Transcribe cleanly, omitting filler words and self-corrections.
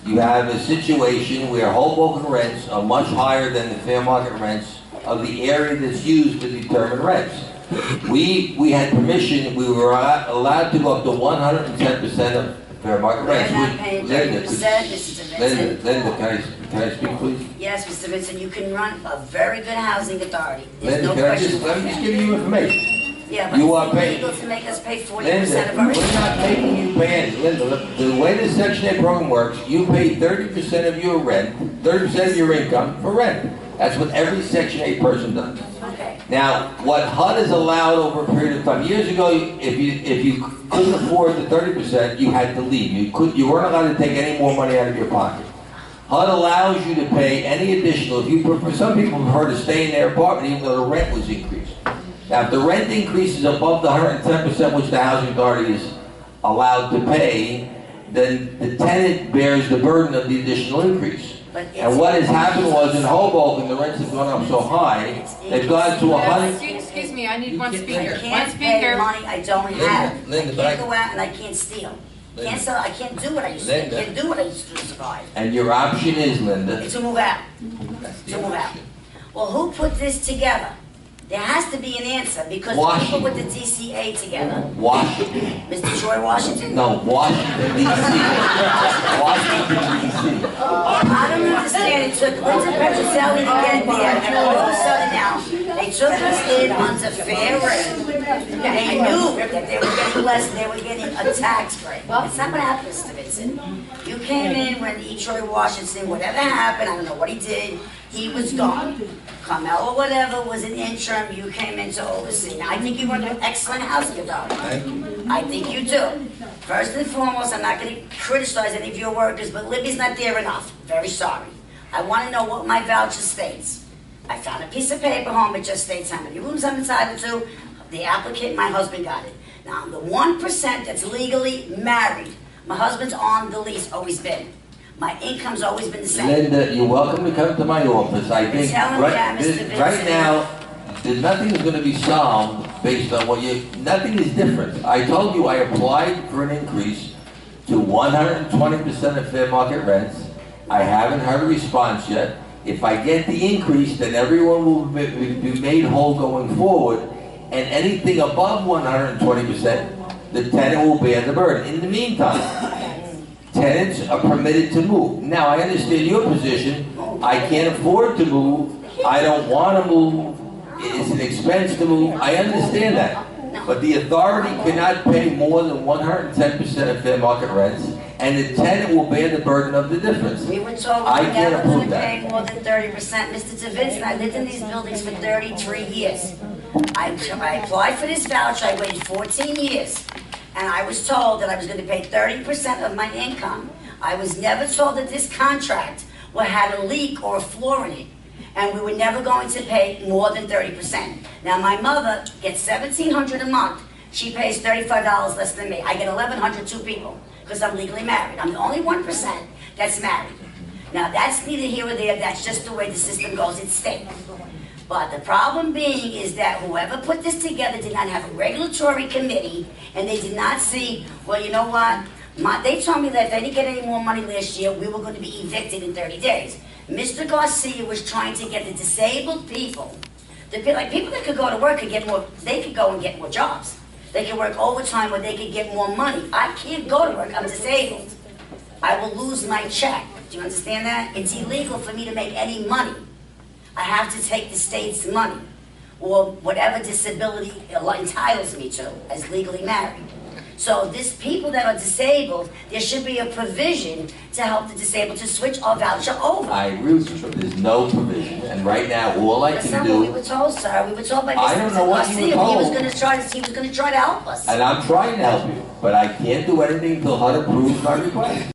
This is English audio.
you have a situation where Hoboken rents are much higher than the fair market rents of the area that's used to determine rents. We had permission, we were allowed to go up to 110% of fair market rents. They're not paying 30%, Mr. DiVincent. Linda, can I speak, please? Yes, Mr. Vincent, you can run a very good housing authority. There's Linda, no question. let me just give you information. Yeah, but You are it's paying. illegal to make us pay 40% Linda, of our we're income. not making you pay anything. Linda, the way the Section 8 program works, you pay 30% of your rent, 30% of your income for rent. That's what every Section 8 person does. Okay. Now, what HUD has allowed over a period of time, years ago, if you couldn't afford the 30%, you had to leave. You weren't allowed to take any more money out of your pocket. HUD allows you to pay any additional. For some people prefer to stay in their apartment even though the rent was increased. Now, if the rent increases above the 110% which the housing authority is allowed to pay, then the tenant bears the burden of the additional increase. And what has happened was in Hoboken, the rents have gone up so high, they've gone to 100. Excuse me, I need one speaker. I One can't pay speaker. money I don't have. Linda, I can't go out and I can't steal. Can't sell, I can't do what I used to do. I can't do what I used to to survive. And your option is, Linda. It's to move out. To move out. Well, who put this together? There has to be an answer because the people with the DCA together. Washington. Mr. Troy Washington? No, Washington, D.C. Washington, D.C. I don't understand. It took Linda Petroselli to get there, and all of a sudden now, they took us in under fair rate. They knew that they were getting less and they were getting a tax break. It's not what happened, Mr. Vincent. You came in when Troy Washington, whatever happened, I don't know what he did, he was gone. Carmelo, whatever, was an interim, you came in to oversee. Now, I think you run an excellent housing authority. I think you do. First and foremost, I'm not going to criticize any of your workers, but Libby's not there enough. Very sorry. I want to know what my voucher states. I found a piece of paper home, it just states how many rooms I'm entitled to. The applicant, my husband got it. Now, I'm the 1% that's legally married. My husband's on the lease, always been. My income's always been the same. Linda, you're welcome to come to my office. I think right now, nothing is going to be solved based on nothing is different. I told you I applied for an increase to 120% of fair market rents. I haven't heard a response yet. If I get the increase, then everyone will be made whole going forward. And anything above 120%, the tenant will bear the burden. In the meantime, tenants are permitted to move. Now, I understand your position. I can't afford to move. I don't want to move. It's an expense to move. I understand that. But the authority cannot pay more than 110% of fair market rents, and the tenant will bear the burden of the difference. We were told we were never going to pay more than 30%. Mr. DiVincent, I lived in these buildings for 33 years. I applied for this voucher. I waited 14 years. And I was told that I was going to pay 30% of my income. I was never told that this contract had a leak or a flaw in it. And we were never going to pay more than 30%. Now, my mother gets $1,700 a month. She pays $35 less than me. I get $1,100, two people, because I'm legally married. I'm the only 1% that's married. Now, that's neither here or there. That's just the way the system goes. It's state. But the problem being is that whoever put this together did not have a regulatory committee, and they did not see, well, you know what? They told me that if they didn't get any more money last year, we were going to be evicted in 30 days. Mr. Garcia was trying to get the disabled people, people that could go to work and get more, they could go and get more jobs. They could work overtime where they could get more money. I can't go to work, I'm disabled. I will lose my check. Do you understand that? It's illegal for me to make any money. I have to take the state's money, or whatever disability entitles me to, as legally married. So these people that are disabled, there should be a provision to help the disabled to switch our voucher over. I agree with you, but there's no provision. And right now, all I That's can not do... what we were told, sir. We were told by I don't know what you were told. He was going to try to help us. And I'm trying to help you, but I can't do anything until HUD approves my request.